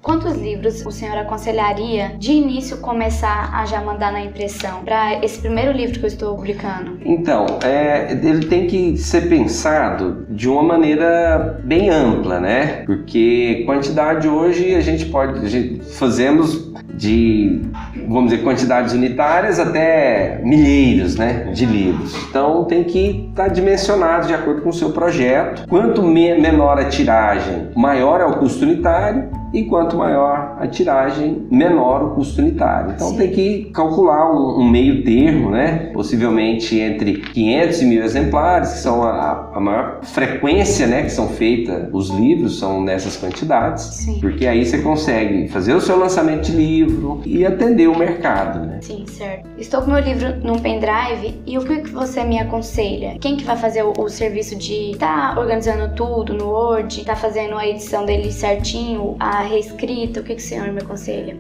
Quantos livros o senhor aconselharia de início começar a já mandar na impressão para esse primeiro livro que eu estou publicando? Então, ele tem que ser pensado de uma maneira bem ampla, né? Porque quantidade hoje a gente fazemos de, vamos dizer, quantidades unitárias até milheiros, né, de livros. Então tem que estar dimensionado de acordo com o seu projeto. Quanto menor a tiragem, maior é o custo unitário, e quanto maior a tiragem, menor o custo unitário. Então tem que calcular um meio termo, né? Possivelmente entre 500 e 1000 exemplares, que são a maior frequência, né, que são feitas os livros, são nessas quantidades. Sim. Porque aí você consegue fazer o seu lançamento de livro e atender o mercado, né? Sim, certo. Estou com meu livro num pendrive e o que você me aconselha? Quem que vai fazer o serviço de estar organizando tudo no Word, tá fazendo a edição dele certinho, a reescrita? O que o senhor me aconselha?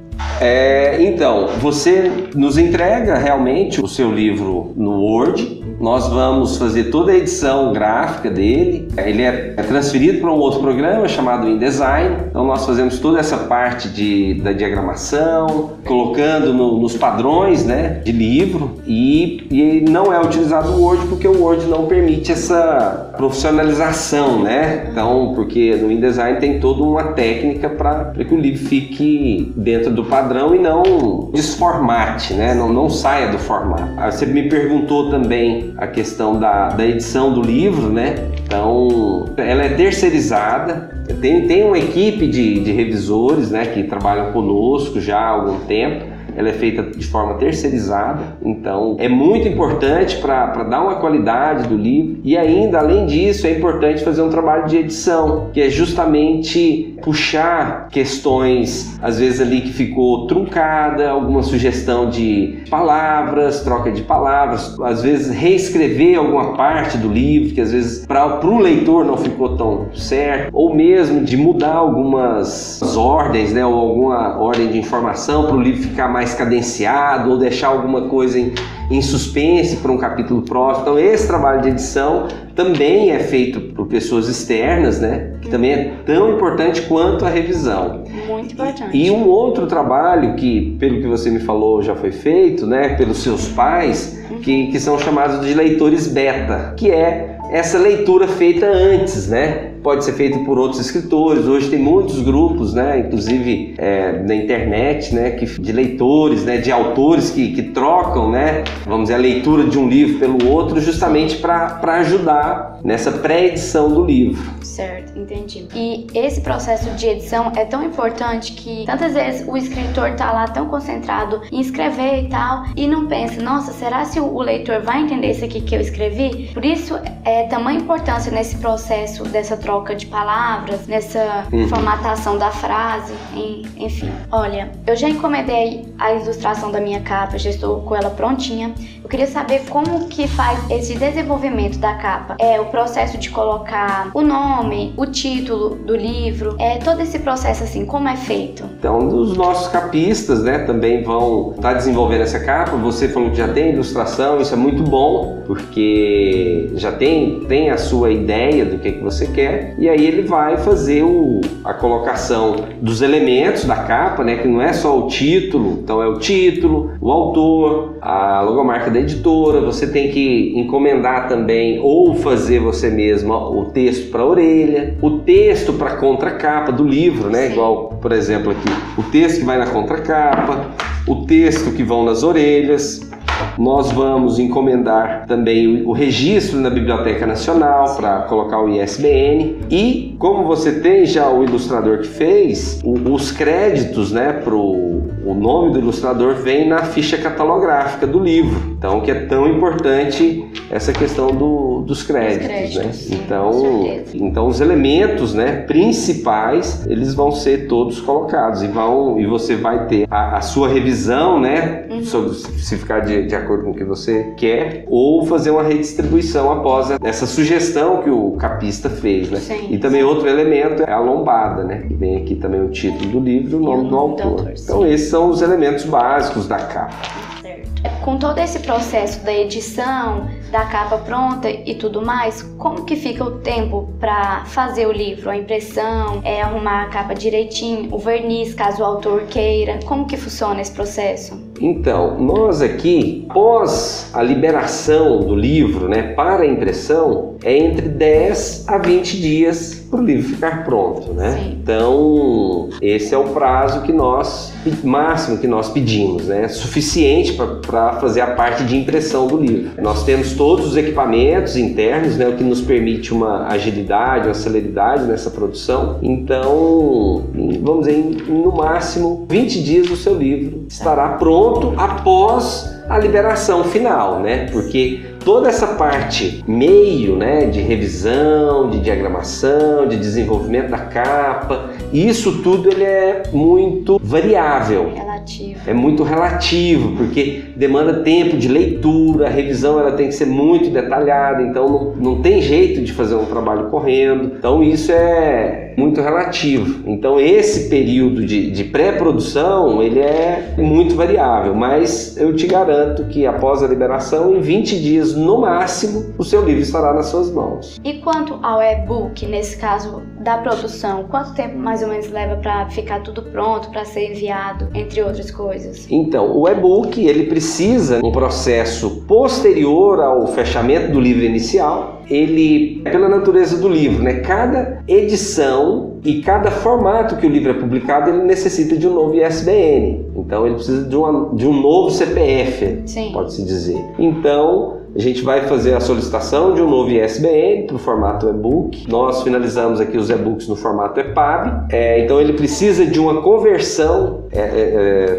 Então, você nos entrega realmente o seu livro no Word. Nós vamos fazer toda a edição gráfica dele. Ele é transferido para um outro programa chamado InDesign. Então nós fazemos toda essa parte da diagramação, colocando nos padrões, né, de livro. E não é utilizado o Word porque o Word não permite essa profissionalização, né? Então, porque no InDesign tem toda uma técnica para que o livro fique dentro do padrão e não desformate, né? Não saia do formato. Você me perguntou também a questão da edição do livro, né? Então, ela é terceirizada. Tem uma equipe de revisores, né, que trabalham conosco já há algum tempo. Ela é feita de forma terceirizada, então é muito importante para dar uma qualidade do livro. E ainda, além disso, é importante fazer um trabalho de edição, que é justamente puxar questões, às vezes ali que ficou truncada, alguma sugestão de palavras, troca de palavras, às vezes reescrever alguma parte do livro, que às vezes para o leitor não ficou tão certo, ou mesmo de mudar algumas ordens, né, ou alguma ordem de informação para o livro ficar mais cadenciado, ou deixar alguma coisa em suspense para um capítulo próximo. Então esse trabalho de edição também é feito por pessoas externas, né? Que também é tão importante quanto a revisão. Muito importante. E um outro trabalho que, pelo que você me falou, já foi feito, né, pelos seus pais, que são chamados de leitores beta, que é essa leitura feita antes, né? Pode ser feito por outros escritores. Hoje tem muitos grupos, né, inclusive na internet, né, de leitores, né, de autores que trocam, né, vamos dizer, a leitura de um livro pelo outro, justamente para ajudar nessa pré-edição do livro. Certo, entendi. E esse processo de edição é tão importante que tantas vezes o escritor tá lá tão concentrado em escrever e tal, e não pensa, nossa, será se o leitor vai entender isso aqui que eu escrevi? Por isso é tamanha importância nesse processo dessa troca de palavras, nessa formatação da frase, enfim. Olha, eu já encomendei a ilustração da minha capa, já estou com ela prontinha. Eu queria saber como que faz esse desenvolvimento da capa. O processo de colocar o nome, o título do livro, todo esse processo assim, como é feito? Então, os nossos capistas, né, também vão estar desenvolvendo essa capa. Você falou que já tem ilustração, isso é muito bom, porque já tem a sua ideia do que você quer, e aí ele vai fazer a colocação dos elementos da capa, né, que não é só o título. Então é o título, o autor, a logomarca da editora. Você tem que encomendar também ou fazer você mesmo o texto para a orelha, o texto para a contracapa do livro, né? Sim. Igual, por exemplo, aqui, o texto que vai na contracapa, o texto que vão nas orelhas. Nós vamos encomendar também o registro na Biblioteca Nacional para colocar o ISBN. E como você tem já o ilustrador que fez, os créditos, né, o nome do ilustrador vem na ficha catalográfica do livro. Então, que é tão importante essa questão dos créditos, né? Sim, então os elementos, né, principais, eles vão ser todos colocados e você vai ter a sua revisão, né, sobre se ficar de acordo com o que você quer, ou fazer uma redistribuição após essa sugestão que o capista fez, né? Sim, e também outro elemento é a lombada, né, que vem aqui também o título do livro e o nome do autor. Então esses são os elementos básicos da capa. Com todo esse processo da edição, da capa pronta e tudo mais, como que fica o tempo para fazer o livro, a impressão, arrumar a capa direitinho, o verniz, caso o autor queira, como que funciona esse processo? Então, nós aqui, após a liberação do livro, né, para a impressão, é entre 10 a 20 dias para o livro ficar pronto, né? Sim. Então, esse é o prazo máximo que nós pedimos, né? Suficiente para fazer a parte de impressão do livro. Nós temos todos os equipamentos internos, né, o que nos permite uma agilidade, uma celeridade nessa produção. Então, vamos dizer, no máximo 20 dias o seu livro estará pronto após a liberação final, né? Porque toda essa parte meio, né, de revisão, de diagramação, de desenvolvimento da capa, isso tudo ele é muito variável. Relativo. É muito relativo, porque demanda tempo de leitura, a revisão ela tem que ser muito detalhada, então não tem jeito de fazer um trabalho correndo. Então isso é muito relativo. Então esse período de pré-produção ele é muito variável, mas eu te garanto que após a liberação, em 20 dias no máximo, o seu livro estará nas suas mãos. E quanto ao e-book, nesse caso da produção, quanto tempo mais ou menos leva para ficar tudo pronto, para ser enviado, entre outras coisas? Então, o e-book ele precisa de um processo posterior ao fechamento do livro inicial. Ele, pela natureza do livro, né? Cada edição e cada formato que o livro é publicado, ele necessita de um novo ISBN. Então, ele precisa de um novo CPF, Sim. Pode-se dizer. Então, a gente vai fazer a solicitação de um novo ISBN para o formato e-book. Nós finalizamos aqui os e-books no formato EPUB. Então ele precisa de uma conversão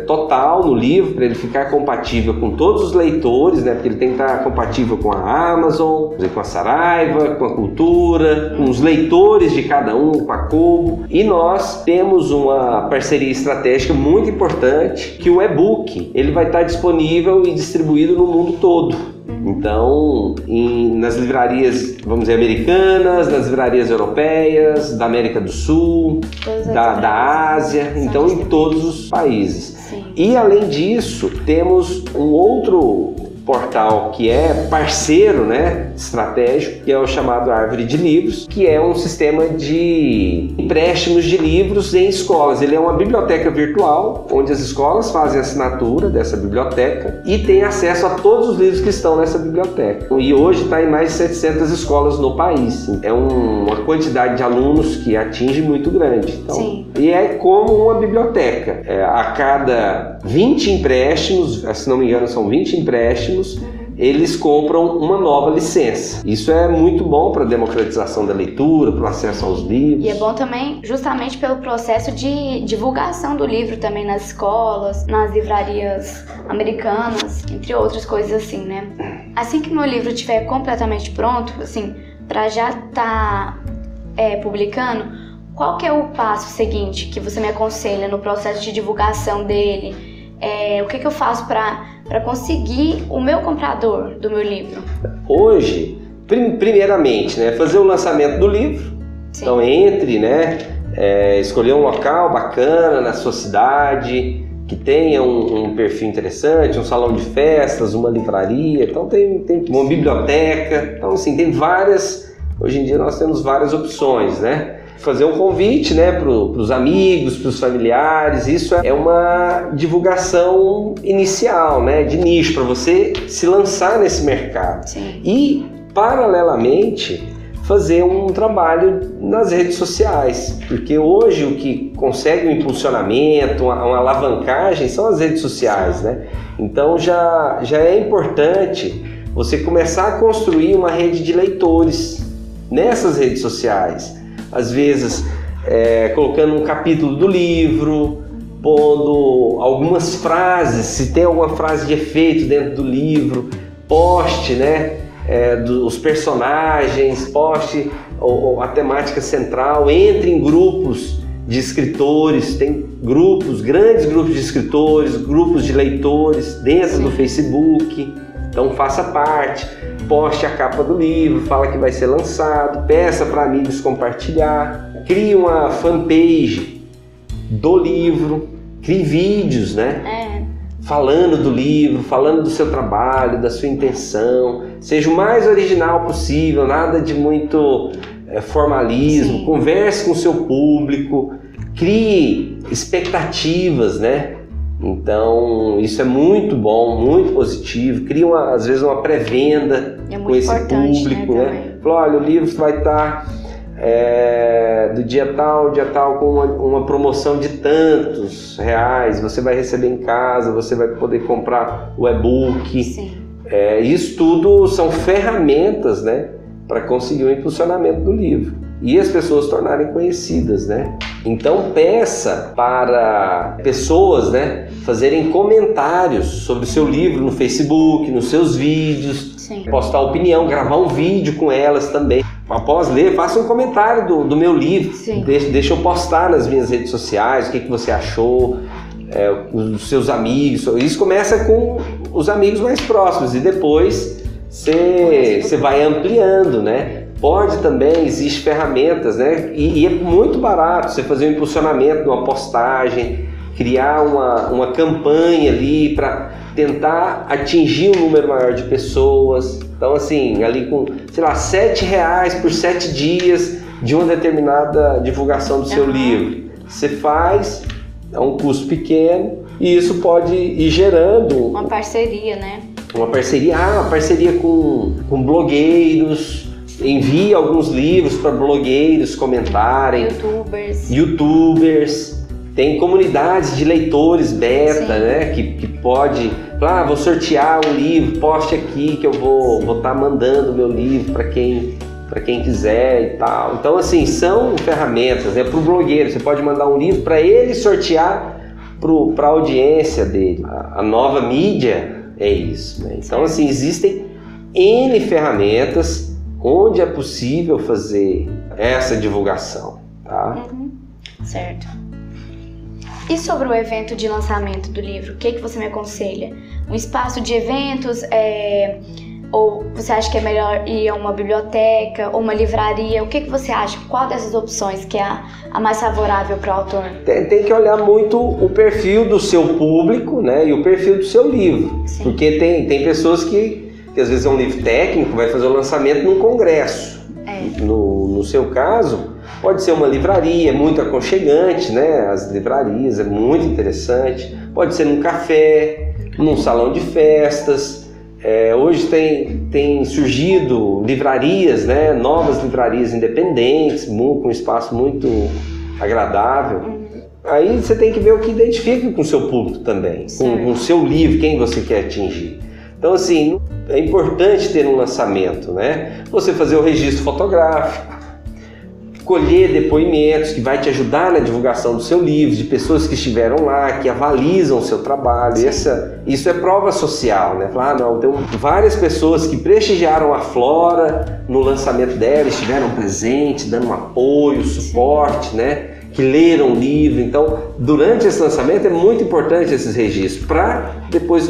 total no livro para ele ficar compatível com todos os leitores, né? Porque ele tem que estar compatível com a Amazon, com a Saraiva, com a Cultura, com os leitores de cada um, com a Kobo. E nós temos uma parceria estratégica muito importante, que o e-book ele vai estar disponível e distribuído no mundo todo. Então, nas livrarias, vamos dizer, americanas, nas livrarias europeias, da América do Sul, da Ásia, então em todos os países. Sim. E além disso, temos um outro portal que é parceiro, né, estratégico, que é o chamado Árvore de Livros, que é um sistema de empréstimos de livros em escolas. Ele é uma biblioteca virtual, onde as escolas fazem assinatura dessa biblioteca e têm acesso a todos os livros que estão nessa biblioteca. E hoje está em mais de 700 escolas no país. É uma quantidade de alunos que atinge muito grande. Então, Sim. E é como uma biblioteca. A cada 20 empréstimos, se não me engano são 20 empréstimos, eles compram uma nova licença. Isso é muito bom para a democratização da leitura, para o acesso aos livros. E é bom também justamente pelo processo de divulgação do livro também nas escolas, nas livrarias americanas, entre outras coisas assim, né? Assim que meu livro estiver completamente pronto, assim, para já estar publicando, qual que é o passo seguinte que você me aconselha no processo de divulgação dele? O que eu faço para conseguir o meu comprador do meu livro? Hoje, primeiramente, né, fazer o lançamento do livro. Sim. Então entre, né, escolher um local bacana na sua cidade, que tenha um perfil interessante, um salão de festas, uma livraria, então tem uma biblioteca, então assim, tem várias, hoje em dia nós temos várias opções, né? Fazer um convite, né, para os amigos, para os familiares, isso é uma divulgação inicial, né, de nicho, para você se lançar nesse mercado. Sim. E, paralelamente, fazer um trabalho nas redes sociais, porque hoje o que consegue um impulsionamento, uma alavancagem são as redes sociais, né? Então já é importante você começar a construir uma rede de leitores nessas redes sociais. Às vezes colocando um capítulo do livro, pondo algumas frases, se tem alguma frase de efeito dentro do livro, poste, né, dos personagens, poste a temática central, entre em grupos de escritores, tem grandes grupos de escritores, grupos de leitores dentro do Facebook, então faça parte. Poste a capa do livro, fala que vai ser lançado, peça para amigos compartilhar, crie uma fanpage do livro, crie vídeos, né? falando do livro, falando do seu trabalho, da sua intenção. Seja o mais original possível, nada de muito formalismo. Sim. Converse com o seu público, crie expectativas, né? Então, isso é muito bom, muito positivo. Cria, às vezes, uma pré-venda com esse público, né? Fala, olha, o livro vai estar do dia tal com uma promoção de tantos reais. Você vai receber em casa, você vai poder comprar o e-book. Sim. Isso tudo são ferramentas, né, para conseguir o impulsionamento do livro e as pessoas tornarem conhecidas, né? Então peça para pessoas, né, fazerem comentários sobre o seu livro no Facebook, nos seus vídeos. Sim. Postar opinião, gravar um vídeo com elas também. Após ler, faça um comentário do meu livro. Deixa eu postar nas minhas redes sociais o que você achou, os seus amigos. Isso começa com os amigos mais próximos e depois você vai ampliando, né? Pode também, existem ferramentas, né? E é muito barato você fazer um impulsionamento de uma postagem, criar uma campanha ali para tentar atingir um número maior de pessoas. Então, assim, ali com, sei lá, R$7 por 7 dias de uma determinada divulgação do seu livro. Você faz, é um custo pequeno e isso pode ir gerando uma parceria, né? Uma parceria com blogueiros. Envie alguns livros para blogueiros comentarem. YouTubers. Tem comunidades de leitores beta, né? Que pode... vou sortear um livro, poste aqui que eu vou estar mandando o meu livro para quem quiser e tal. Então, assim, são ferramentas, né? Para o blogueiro, você pode mandar um livro para ele sortear para a audiência dele. A nova mídia é isso, né? Então, assim, existem N ferramentas onde é possível fazer essa divulgação, tá? Certo. E sobre o evento de lançamento do livro, o que você me aconselha? Um espaço de eventos, ou você acha que é melhor ir a uma biblioteca ou uma livraria? O que você acha? Qual dessas opções que é a mais favorável para o autor? Tem que olhar muito o perfil do seu público, né, e o perfil do seu livro. Sim. Porque tem pessoas que às vezes é um livro técnico, vai fazer o lançamento num congresso. No seu caso, pode ser uma livraria, é muito aconchegante, né? As livrarias, é muito interessante. Pode ser num café, num salão de festas. Hoje tem surgido livrarias, né? Novas livrarias independentes, com um espaço muito agradável. Aí você tem que ver o que identifica com o seu público também, com o seu livro, quem você quer atingir. Então, assim, é importante ter um lançamento, né? Você fazer o registro fotográfico, colher depoimentos que vai te ajudar na divulgação do seu livro, de pessoas que estiveram lá, que avalizam o seu trabalho. Isso é prova social, né? Tem várias pessoas que prestigiaram a Flora no lançamento dela, estiveram presentes, dando um apoio, suporte, né? Que leram o livro. Então, durante esse lançamento é muito importante esses registros para depois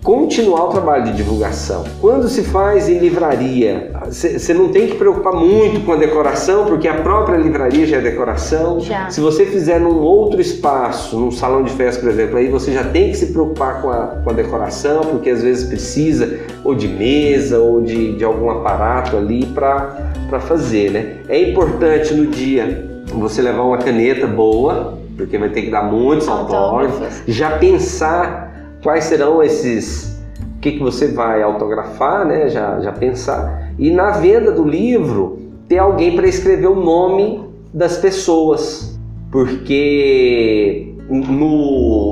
continuar o trabalho de divulgação. Quando se faz em livraria, você não tem que preocupar muito com a decoração, porque a própria livraria já é decoração. Se você fizer num outro espaço, num salão de festa, por exemplo, aí você já tem que se preocupar com a decoração, porque às vezes precisa ou de mesa ou de algum aparato ali para fazer, né? É importante no dia você levar uma caneta boa, porque vai ter que dar muitos autógrafos, já pensar quais serão esses, o que você vai autografar, né? Já pensar. E na venda do livro, ter alguém para escrever o nome das pessoas. Porque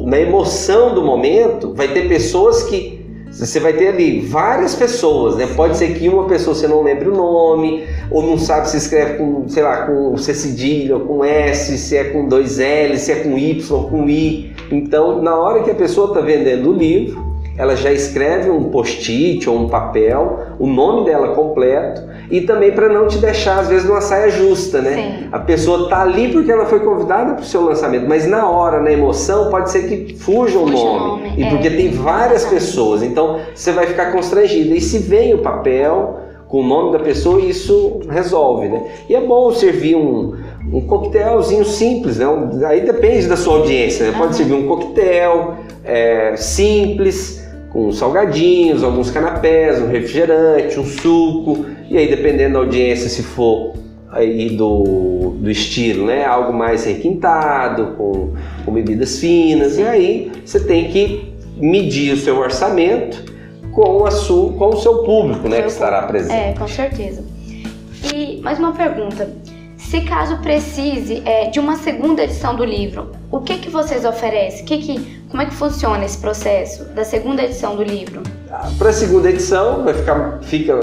na emoção do momento, vai ter pessoas que... Você vai ter ali várias pessoas, né? Pode ser que uma pessoa você não lembre o nome, ou não sabe se escreve com, sei lá, com C cedilha, ou com S, se é com 2 L, se é com Y, ou com I. Então, na hora que a pessoa está vendendo o livro, ela já escreve um post-it ou um papel, o nome dela completo, e também para não te deixar, às vezes, numa saia justa, né? Sim. A pessoa está ali porque ela foi convidada para o seu lançamento, mas na hora, na emoção, pode ser que fuja o nome. E porque tem várias pessoas, então você vai ficar constrangida. E se vem o papel com o nome da pessoa, isso resolve, né? E é bom servir um coquetelzinho simples, né? Aí depende da sua audiência, né? Pode servir um coquetel simples, com salgadinhos, alguns canapés, um refrigerante, um suco, e aí dependendo da audiência, se for aí do estilo, né? Algo mais requintado, com bebidas finas, e aí você tem que medir o seu orçamento com o seu público, né? Que estará presente. Com certeza. E mais uma pergunta. Se caso precise de uma segunda edição do livro, o que vocês oferecem? Como é que funciona esse processo da segunda edição do livro? Para a segunda edição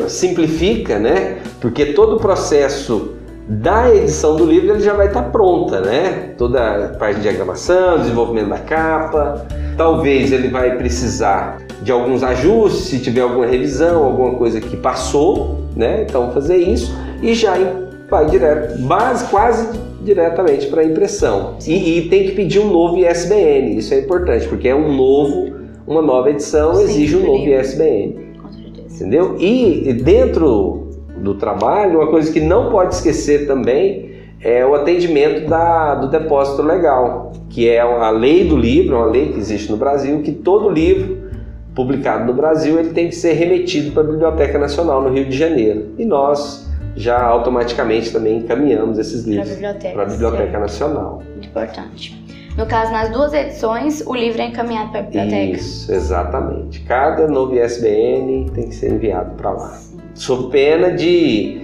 simplifica, né? Porque todo o processo da edição do livro ele já vai estar pronta, né? Toda a parte de diagramação, desenvolvimento da capa. Talvez ele vai precisar de alguns ajustes, se tiver alguma revisão, alguma coisa que passou, né? Então fazer isso e já vai quase diretamente para a impressão. E tem que pedir um novo ISBN, isso é importante, porque uma nova edição exige um novo ISBN. Com certeza. Entendeu? E dentro do trabalho, uma coisa que não pode esquecer também é o atendimento do depósito legal, que é a lei do livro, uma lei que existe no Brasil, que todo livro publicado no Brasil ele tem que ser remetido para a Biblioteca Nacional no Rio de Janeiro. E nós já automaticamente também encaminhamos esses livros para a Biblioteca Nacional. Muito importante. No caso, nas duas edições, o livro é encaminhado para a biblioteca? Isso, exatamente. Cada novo ISBN tem que ser enviado para lá. Sob pena de...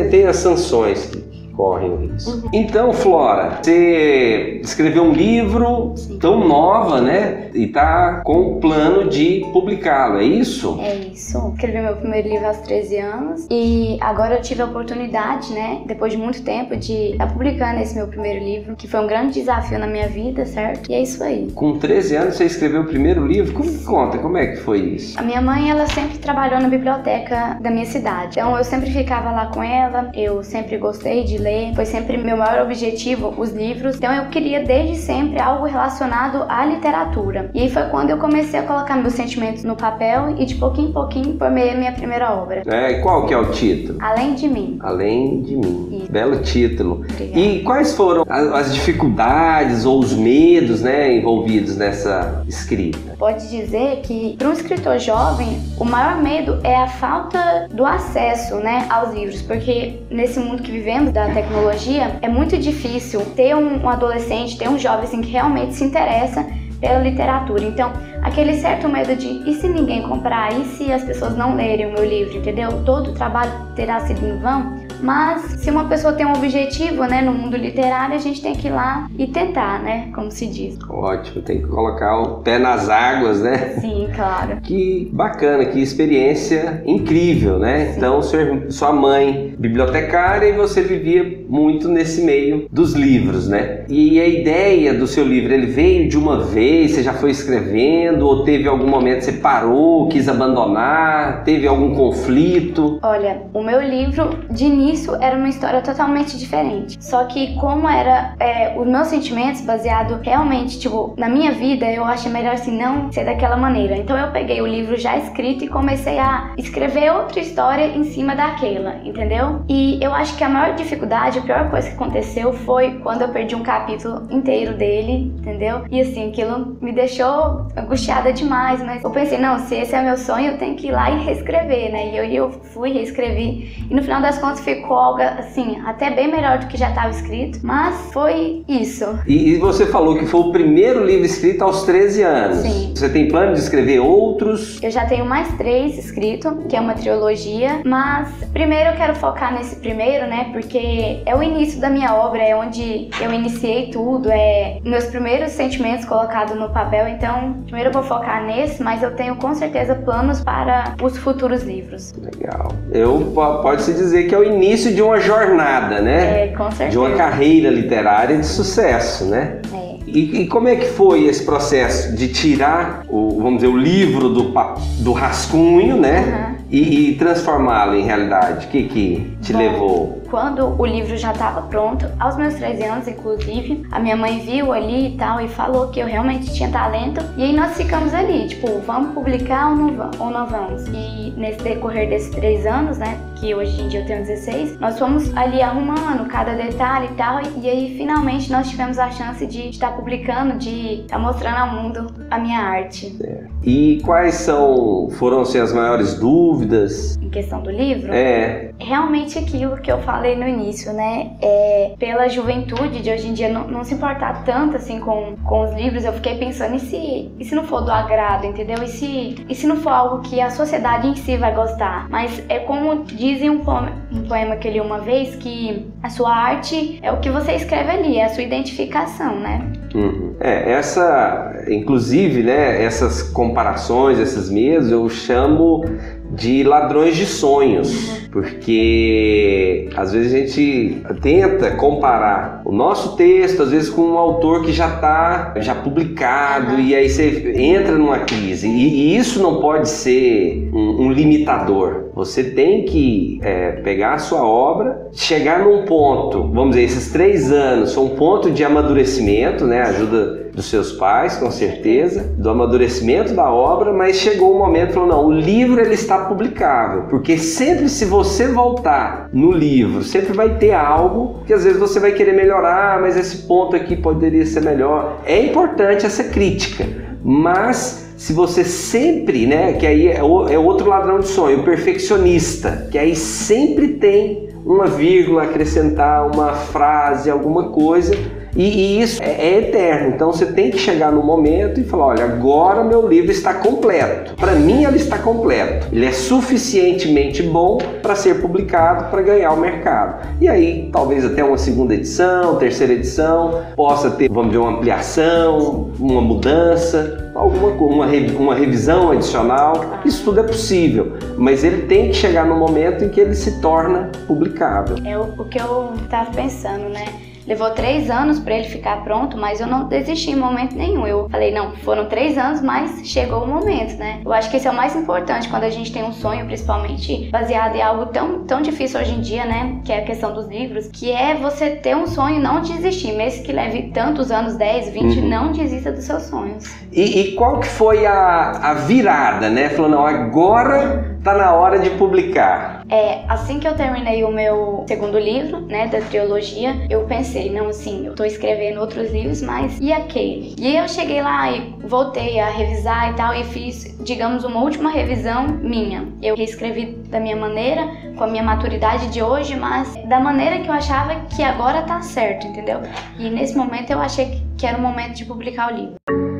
Tem as sanções que correm isso. Então, Flora, você escreveu um livro tão nova, né? E tá com o plano de publicá-lo, é isso? É isso. Escrevi meu primeiro livro aos 13 anos e agora eu tive a oportunidade, né? Depois de muito tempo, de estar publicando esse meu primeiro livro, que foi um grande desafio na minha vida, certo? E é isso aí. Com 13 anos você escreveu o primeiro livro? Conta, como é que foi isso? A minha mãe, ela sempre trabalhou na biblioteca da minha cidade. Então eu sempre ficava lá com ela, eu sempre gostei de ler, foi sempre meu maior objetivo, os livros. Então eu queria desde sempre algo relacionado à literatura. E aí foi quando eu comecei a colocar meus sentimentos no papel e de pouquinho em pouquinho formei a minha primeira obra. E qual que é o título? Além de Mim. Além de Mim. Isso. Belo título. Obrigada. E quais foram as dificuldades ou os medos, né, envolvidos nessa escrita? Pode dizer que para um escritor jovem, o maior medo é a falta do acesso, né, aos livros, porque nesse mundo que vivemos da tecnologia, é muito difícil ter um adolescente, ter um jovem assim, que realmente se interessa pela literatura. Então, aquele certo medo de e se ninguém comprar, e se as pessoas não lerem o meu livro, entendeu? Todo o trabalho terá sido em vão. Mas se uma pessoa tem um objetivo, né, no mundo literário, a gente tem que ir lá e tentar, né, como se diz. Ótimo, tem que colocar o pé nas águas, né? Sim, claro. Que bacana, que experiência incrível, né? Sim. Então, sua mãe bibliotecária e você vivia muito nesse meio dos livros, né? E a ideia do seu livro, ele veio de uma vez, você já foi escrevendo, ou teve algum momento que você parou, quis abandonar, teve algum conflito? Olha, o meu livro, de início, era uma história totalmente diferente. Só que como era os meus sentimentos baseado realmente, tipo, na minha vida, eu achei melhor assim, não ser daquela maneira. Então eu peguei o livro já escrito e comecei a escrever outra história em cima daquela, entendeu? E eu acho que a maior dificuldade, a pior coisa que aconteceu foi quando eu perdi um capítulo inteiro dele, entendeu? E assim, aquilo me deixou angustiada demais, mas eu pensei, não, se esse é meu sonho, eu tenho que ir lá e reescrever, né? E eu fui, reescrevi, e no final das contas ficou algo assim, até bem melhor do que já estava escrito, mas foi isso. E você falou que foi o primeiro livro escrito aos 13 anos. Sim. Você tem plano de escrever outros? Eu já tenho mais 3 escritos, que é uma trilogia, mas primeiro eu quero focar nesse primeiro, né, porque é o início da minha obra, é onde eu iniciei tudo, é meus primeiros sentimentos colocados no papel, então primeiro eu vou focar nesse, mas eu tenho com certeza planos para os futuros livros. Legal. Pode-se dizer que é o início de uma jornada, né? Com certeza. De uma carreira literária de sucesso, né? E como é que foi esse processo de tirar, vamos dizer, o livro do rascunho, né? E transformá-lo em realidade? O que te levou quando o livro já estava pronto, aos meus 13 anos, inclusive, a minha mãe viu ali e tal, e falou que eu realmente tinha talento, e aí nós ficamos ali, tipo, vamos publicar ou não vamos? E nesse decorrer desses 3 anos, né, que hoje em dia eu tenho 16, nós fomos ali arrumando cada detalhe e tal, e aí finalmente nós tivemos a chance de estar publicando, de estar mostrando ao mundo a minha arte. E quais foram assim, as maiores dúvidas? Em questão do livro? Realmente aquilo que eu falei no início, né? Pela juventude de hoje em dia não se importar tanto assim com os livros, eu fiquei pensando, e se não for do agrado, entendeu? E se não for algo que a sociedade em si vai gostar? Mas é como dizem um poema que eu li uma vez, que a sua arte é o que você escreve ali, é a sua identificação, né? Inclusive, né, essas comparações, esses medos, eu chamo de ladrões de sonhos, porque às vezes a gente tenta comparar o nosso texto, às vezes, com um autor que já está publicado, e aí você entra numa crise, e isso não pode ser um limitador. Você tem que pegar a sua obra, chegar num ponto, vamos dizer, esses 3 anos são um ponto de amadurecimento, né, ajuda dos seus pais, com certeza, do amadurecimento da obra, mas chegou um momento que falou, não, o livro ele está publicável, porque sempre se você voltar no livro, sempre vai ter algo que às vezes você vai querer melhorar, mas esse ponto aqui poderia ser melhor. É importante essa crítica, mas se você sempre, né, que aí é outro ladrão de sonho, o perfeccionista, que aí sempre tem uma vírgula, acrescentar uma frase, alguma coisa, e isso é eterno. Então você tem que chegar no momento e falar, olha, agora meu livro está completo. Para mim ele está completo. Ele é suficientemente bom para ser publicado, para ganhar o mercado. E aí talvez até uma segunda edição, terceira edição, possa ter, vamos dizer, uma ampliação, uma mudança, uma revisão adicional. Isso tudo é possível, mas ele tem que chegar no momento em que ele se torna publicável. É o que eu estava pensando, né? Levou 3 anos para ele ficar pronto, mas eu não desisti em momento nenhum. Eu falei, não, foram 3 anos, mas chegou o momento, né? Eu acho que esse é o mais importante quando a gente tem um sonho, principalmente baseado em algo tão difícil hoje em dia, né? Que é a questão dos livros, que é você ter um sonho e não desistir. Mesmo que leve tantos anos, 10, 20, não desista dos seus sonhos. E qual que foi a virada, né? Falou, não, agora tá na hora de publicar. Assim que eu terminei o meu segundo livro, né, da trilogia, eu pensei, não, assim, eu tô escrevendo outros livros, mas e aquele? E aí eu cheguei lá e voltei a revisar e tal, e fiz, digamos, uma última revisão minha. Eu reescrevi da minha maneira, com a minha maturidade de hoje, mas da maneira que eu achava que agora tá certo, entendeu? E nesse momento eu achei que era o momento de publicar o livro.